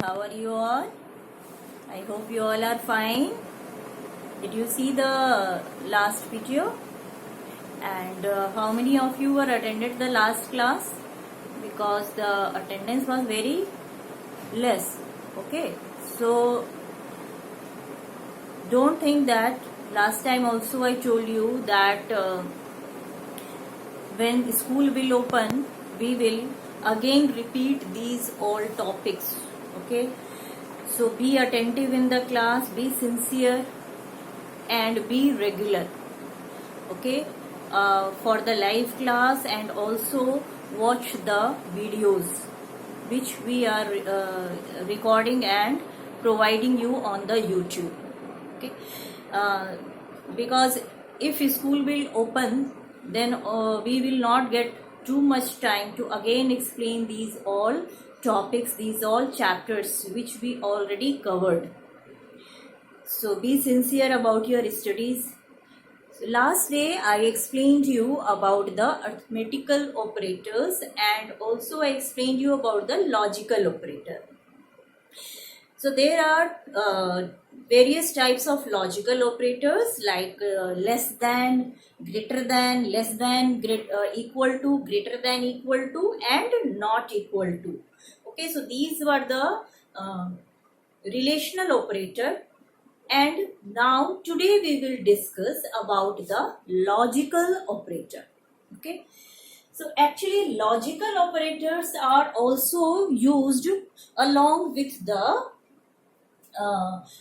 How are you all? I hope you all are fine. Did you see the last video? And how many of you were attended the last class? Because the attendance was very less. Okay. So don't think that last time also I told you that when school will open, we will again repeat these all topics. Okay. So be attentive in the class, be sincere and be regular. Okay. For the live class, and also watch the videos which we are recording and providing you on the YouTube. Okay. Because if school will open, then we will not get too much time to again explain these all topics, these all chapters which we already covered. So be sincere about your studies. So last day I explained you about the arithmetical operators, and also I explained you about the logical operator. So there are various types of logical operators like less than, greater than, less than, equal to, greater than, equal to, and not equal to. Okay, so these were the relational operator. And now today we will discuss about the logical operator. Okay. So actually logical operators are also used along with the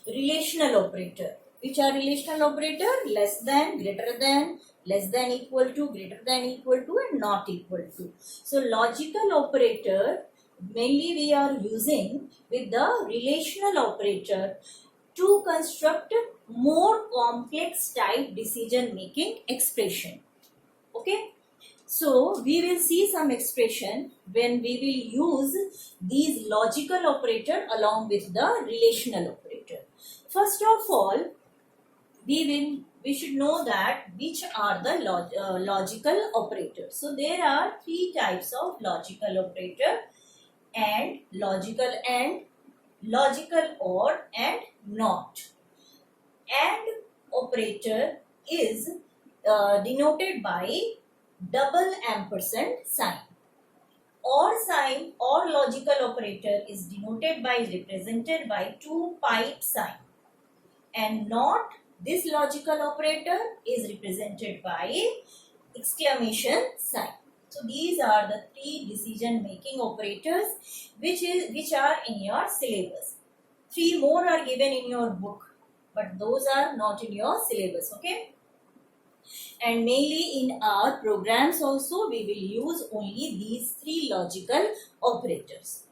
relational operator. Which are relational operator? Less than, greater than, less than, equal to, greater than, equal to, and not equal to. So logical operator mainly we are using with the relational operator to construct more complex type decision making expression. Okay. So we will see some expression when we will use these logical operator along with the relational operator. First of all, we should know that which are the logical operators. So there are three types of logical operator: and, logical or, and not. And operator is denoted by double ampersand sign. Or sign or logical operator is denoted by, represented by two pipe sign. And not, this logical operator is represented by exclamation sign. So these are the three decision making operators which are in your syllabus. Three more are given in your book, but those are not in your syllabus. Okay. And mainly in our programs also we will use only these three logical operators.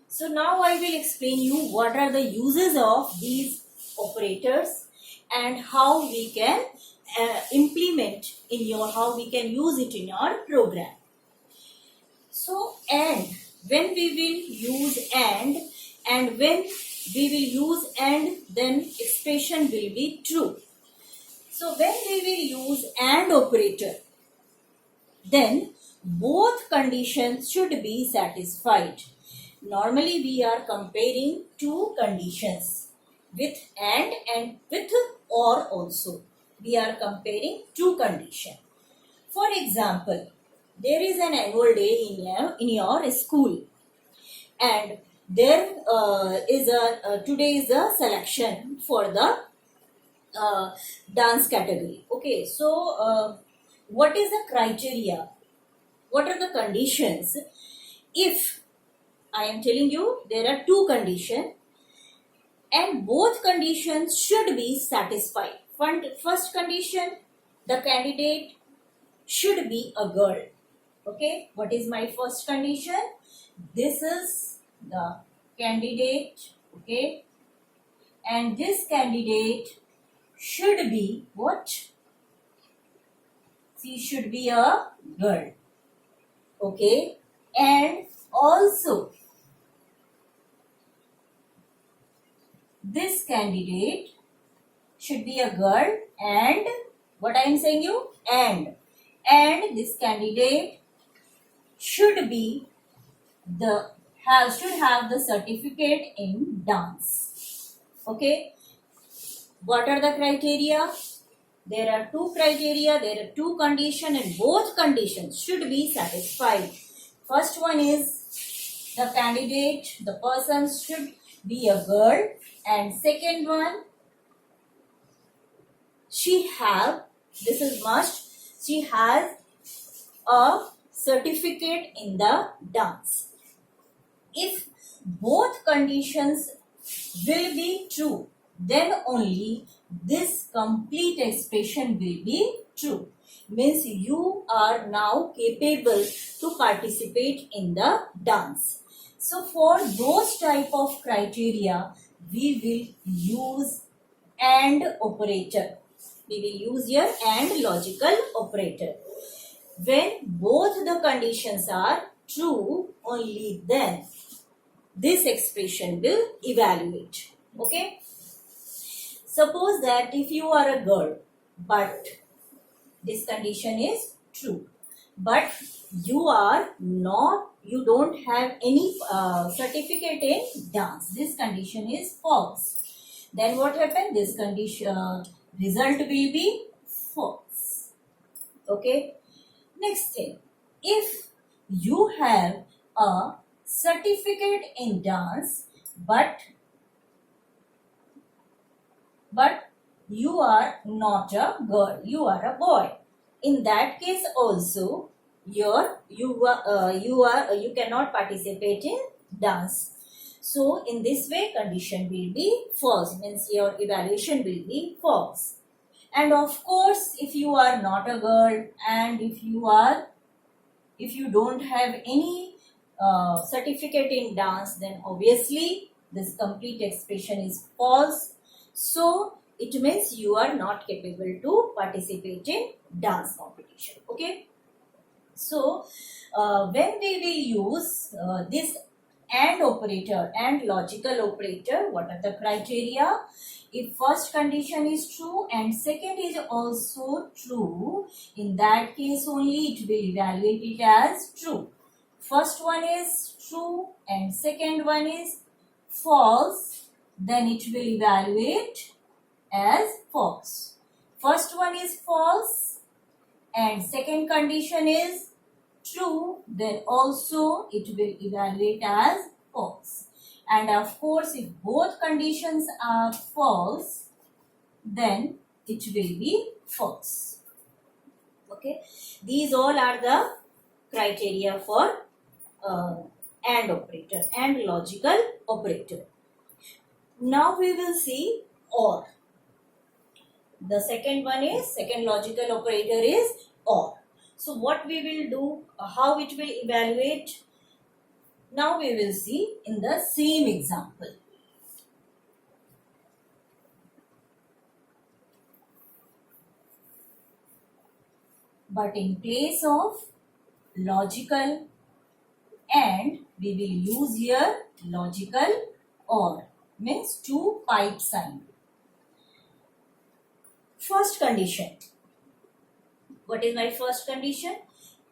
So now I will explain you what are the uses of these operators and how we can implement in your, how we can use it in your program. So and, when we will use and when we will use and, then expression will be true. So when we will use and operator, then both conditions should be satisfied. Normally we are comparing two conditions, with and with or also. We are comparing two conditions. For example, there is an annual day in your school, and there is today is a selection for the dance category. Okay, so what is the criteria? What are the conditions? If I am telling you there are two conditions and both conditions should be satisfied. First condition, the candidate should be a girl. Okay, what is my first condition? This is the candidate. Okay, and this candidate should be what? She should be a girl. Okay, and also this candidate should be a girl, and what I am saying you, and this candidate should be should have the certificate in dance. Okay. What are the criteria? There are two criteria, there are two conditions, and both conditions should be satisfied. First one is the candidate, the person should be a girl, and second one, this is must, she has a certificate in the dance. If both conditions will be true, then only this complete expression will be true. Means you are now capable to participate in the dance. So for those type of criteria, we will use AND operator. We will use here AND logical operator. When both the conditions are true, only then this expression will evaluate. Okay. Suppose that if you are a girl, but this condition is true, but you don't have any certificate in dance. This condition is false. Then what happened? This condition result will be false. Okay. Next thing, if you have a certificate in dance, but you are not a girl, you are a boy. In that case also, you cannot participate in dance. So in this way, condition will be false. Means your evaluation will be false. And of course, if you are not a girl and if you don't have any certificate in dance, then obviously this complete expression is false. So it means you are not capable to participate in dance competition. Okay. So when we will use this AND operator, AND logical operator, what are the criteria? If first condition is true and second is also true, in that case only it will evaluate it as true. First one is true and second one is false, then it will evaluate as false. First one is false and second condition is true, then also it will evaluate as false. And of course, if both conditions are false, then it will be false. Okay. These all are the criteria for AND operator, AND logical operator. Now we will see OR. The second logical operator is OR. So what we will do, how it will evaluate, now we will see in the same example. But in place of logical AND, we will use here logical OR, means two pipe sign. First condition. What is my first condition?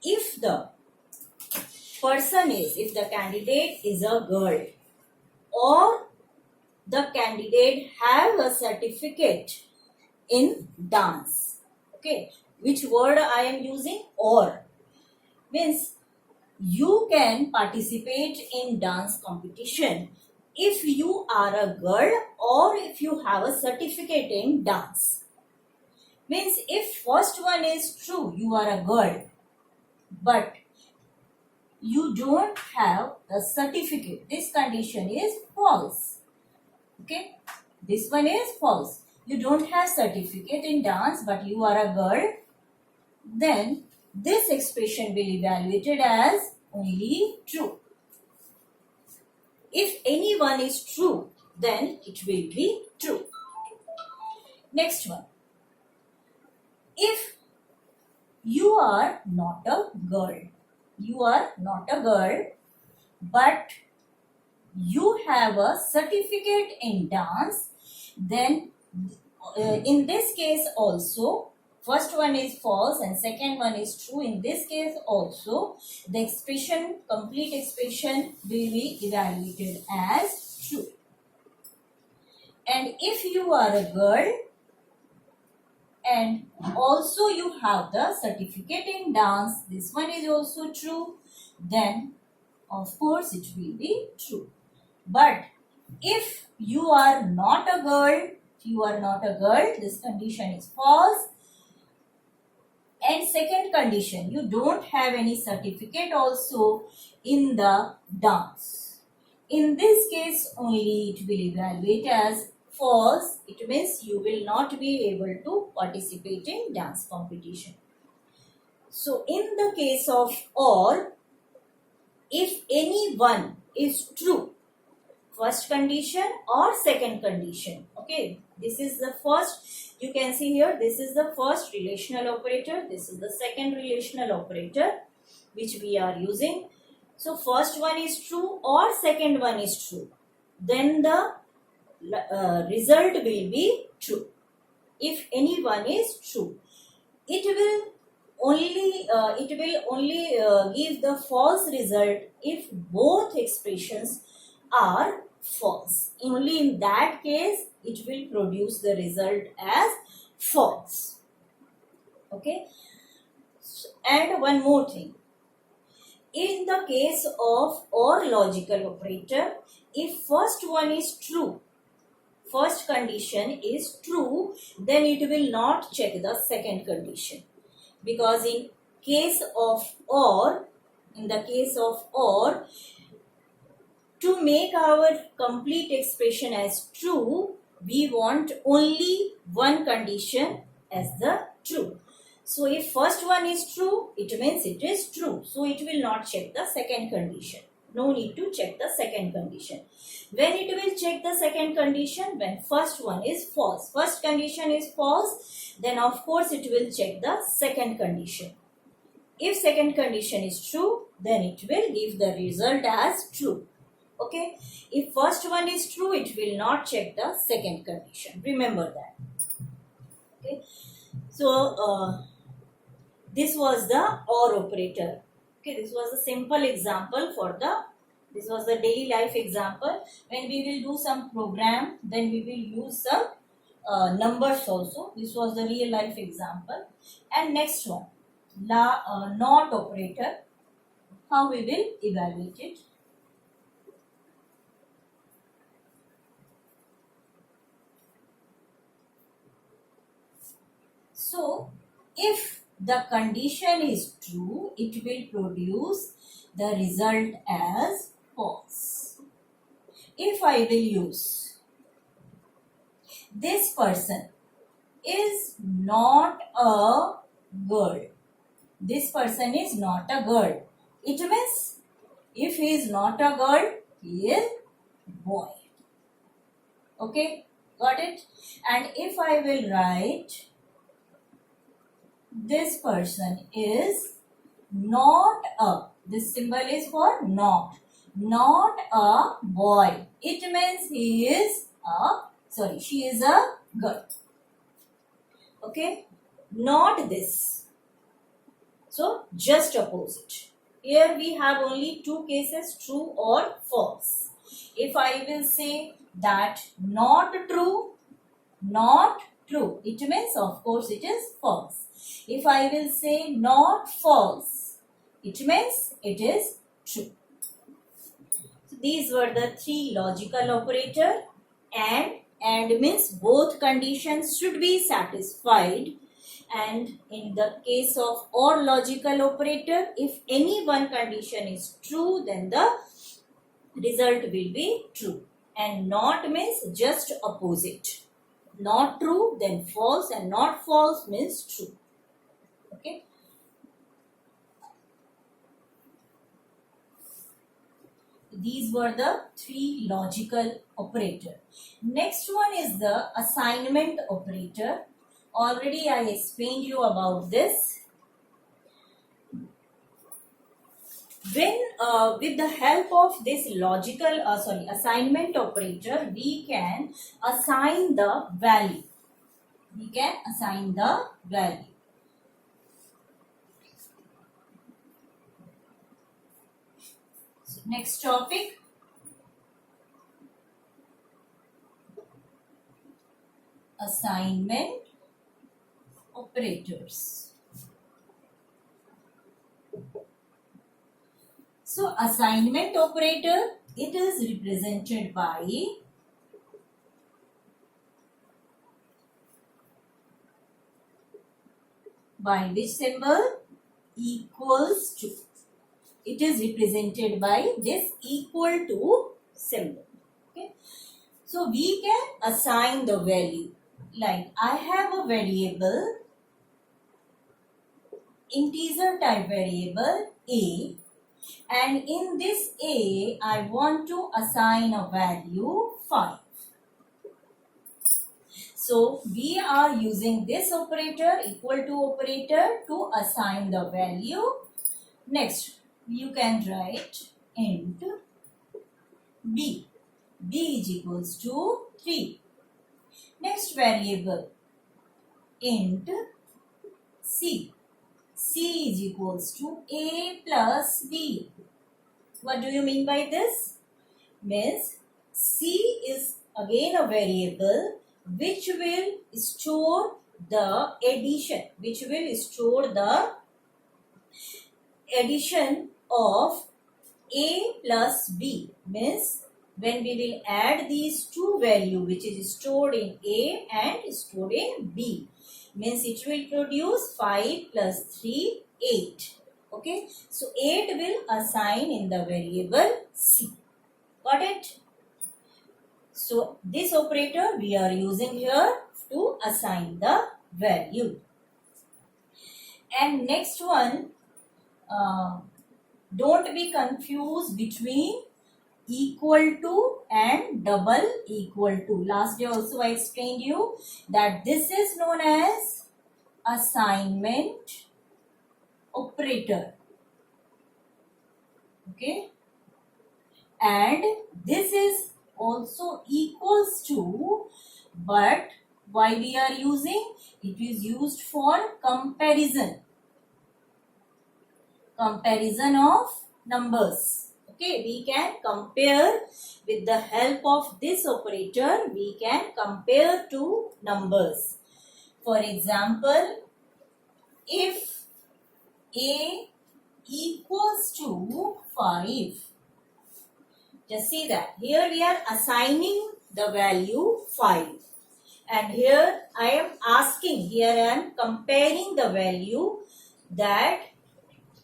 If the candidate is a girl or the candidate have a certificate in dance. Okay. Which word I am using? Or. Means you can participate in dance competition if you are a girl or if you have a certificate in dance. Means if first one is true, you are a girl, but you don't have the certificate. This condition is false. Okay. This one is false. You don't have certificate in dance, but you are a girl. Then this expression will be evaluated as only true. If any one is true, then it will be true. Next one. If you are not a girl, but you have a certificate in dance, then in this case also first one is false and second one is true, in this case also the expression, complete expression will be evaluated as true. And if you are a girl and also you have the certificate in dance, this one is also true, then of course it will be true. But if you are not a girl, this condition is false. And second condition, you don't have any certificate also in the dance. In this case only it will evaluate as false. It means you will not be able to participate in dance competition. So in the case of or, if any one is true, first condition or second condition, okay, this is the first, you can see here, this is the first relational operator, this is the second relational operator which we are using. So first one is true or second one is true, then the result will be true. If any one is true, it will only give the false result if both expressions are false. Only in that case it will produce the result as false. Okay. And one more thing. In the case of or logical operator, if first one is true, first condition is true, then it will not check the second condition. Because in case of or, to make our complete expression as true, we want only one condition as the true. So if first one is true, it means it is true. So it will not check the second condition. No need to check the second condition. When it will check the second condition? When first one is false. First condition is false, then of course it will check the second condition. If second condition is true, then it will give the result as true. Okay. If first one is true, it will not check the second condition. Remember that. Okay. So this was the or operator. Okay, this was a simple example for this was the daily life example. When we will do some program, then we will use some numbers also. This was the real life example. And next one, not operator. How we will evaluate it? So, if the condition is true, it will produce the result as false. If I will use this person is not a girl. This person is not a girl. It means if he is not a girl, he is boy. Okay, got it? And if I will write this person is not a, this symbol is for not a boy. It means he is she is a girl. Okay, not this. So just opposite. Here we have only two cases, true or false. If I will say that not true, it means of course it is false. If I will say not false, it means it is true. So these were the three logical operator. And means both conditions should be satisfied. And in the case of or logical operator, if any one condition is true, then the result will be true. And not means just opposite. Not true, then false, and not false means true. Okay. These were the three logical operator. Next one is the assignment operator. Already I explained you about this. When with the help of this assignment operator, we can assign the value. Next topic, assignment operators. So assignment operator, it is represented by which symbol? Equals to. It is represented by this equal to symbol. Okay. So we can assign the value. Like I have a variable, integer type variable a, and in this a I want to assign a value 5. So we are using this operator, equal to operator, to assign the value. Next, you can write int b. B is equals to 3. Next variable, int c. C is equals to a plus b. What do you mean by this? Means c is again a variable which will store the addition, of a plus b. Means when we will add these two values, which is stored in a and stored in b, means it will produce 5 plus 3, 8. Okay, so 8 will assign in the variable c. Got it? So this operator we are using here to assign the value. And next one, don't be confused between equal to and double equal to. Last day also I explained you that this is known as assignment operator. Okay, and this is also equals to, but why we are using? It is used for comparison of numbers. Okay, we can compare with the help of this operator. We can compare two numbers. For example, if a equals to 5, just see that here we are assigning the value 5, and here I am comparing the value that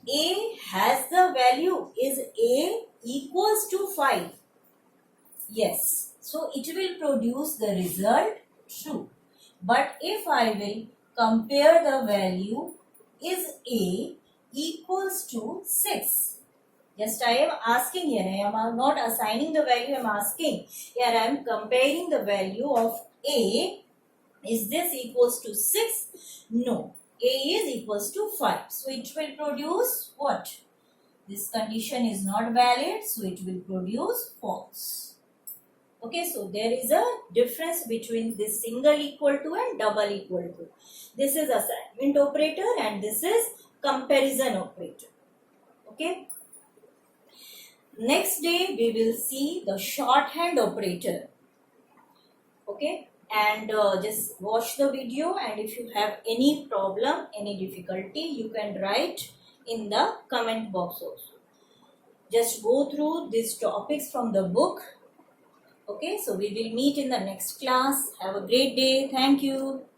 a has the value. Is a equals to 5? Yes. So it will produce the result true. But if I will compare the value, is a equals to 6? Just I am asking here. I am not assigning the value. I am asking. Here I am comparing the value of a. Is this equals to 6? No. A is equals to 5. So it will produce what? This condition is not valid. So it will produce false. Okay, so there is a difference between this single equal to and double equal to. This is assignment operator and this is comparison operator. Okay. Next day we will see the shorthand operator. Okay. And just watch the video, and if you have any problem, any difficulty, you can write in the comment box also. Just go through these topics from the book. Okay, so we will meet in the next class. Have a great day. Thank you.